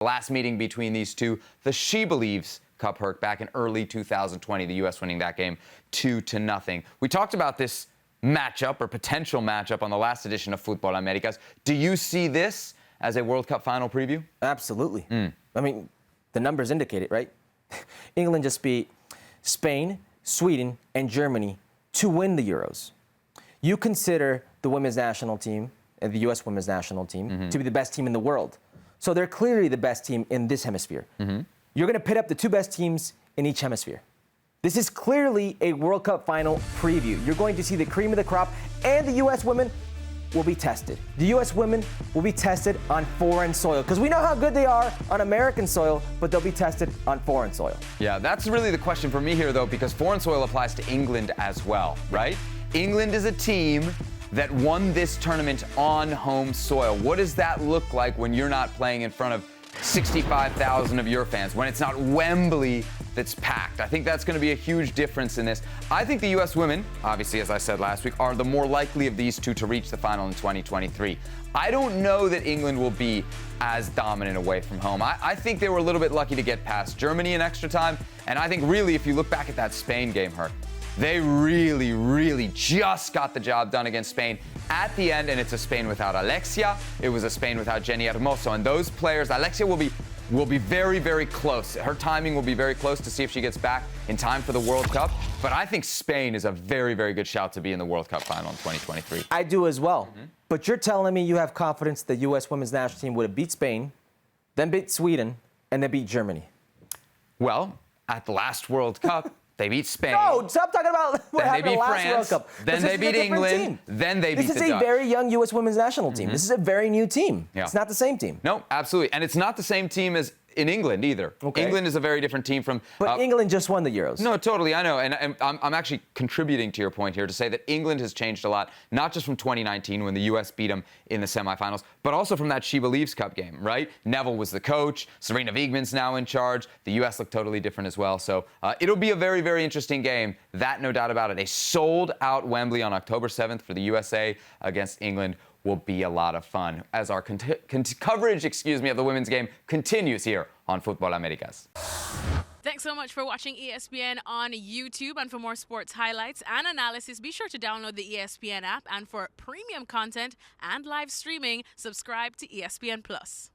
The last meeting between these two, the She Believes Cup, Herc, back in early 2020, the U.S. winning that game 2-0. We talked about this matchup or potential matchup on the last edition of Fútbol Américas. Do you see this as a World Cup final preview? Absolutely. I mean, the numbers indicate it, right? England just beat Spain, Sweden, and Germany to win the Euros. You consider the women's national team, the U.S. women's national team, to be the best team in the world. So they're clearly the best team in this hemisphere. You're going to pit up the two best teams in each hemisphere. This is clearly a World Cup final preview. You're going to see the cream of the crop, and the U.S. women will be tested. The U.S. women will be tested on foreign soil, because we know how good they are on American soil, but they'll be tested on foreign soil. Yeah, that's really the question for me here, though, because foreign soil applies to England as well, right? England is a team that won this tournament on home soil. What does that look like when you're not playing in front of 65,000 of your fans, when it's not Wembley that's packed? I think that's going to be a huge difference in this. I think the U.S. women, obviously, as I said last week, are the more likely of these two to reach the final in 2023. I don't know that England will be as dominant away from home. I think they were a little bit lucky to get past Germany in extra time, and I think really, if you look back at that Spain game, Herc, they really, really just got the job done against Spain at the end, and it's a Spain without Alexia. It was a Spain without Jenny Hermoso, and those players, Alexia will be very, very close. Her timing will be very close to see if she gets back in time for the World Cup. But I think Spain is a very, very good shout to be in the World Cup final in 2023. I do as well. But you're telling me you have confidence the U.S. women's national team would have beat Spain, then beat Sweden, and then beat Germany? Well, at the last World Cup, they beat Spain. No, stop talking about what happened in the last World Cup. Then they beat England. Then they beat the Dutch. This is a very young U.S. women's national team. This is a very new team. Yeah. It's not the same team. No, absolutely. And it's not the same team as in England either. Okay. England is a very different team from... But England just won the Euros. No, totally, I know. And I'm actually contributing to your point here to say that England has changed a lot, not just from 2019 when the U.S. beat them in the semifinals, but also from that She Believes Cup game, right? Neville was the coach. Serena Wiegmann's now in charge. The U.S. looked totally different as well. So it'll be a very, very interesting game. That, no doubt about it. A sold-out Wembley on October 7th for the USA against England will be a lot of fun as our coverage, of the women's game continues here on Fútbol Américas. Thanks so much for watching ESPN on YouTube. And for more sports highlights and analysis, be sure to download the ESPN app. And for premium content and live streaming, subscribe to ESPN+.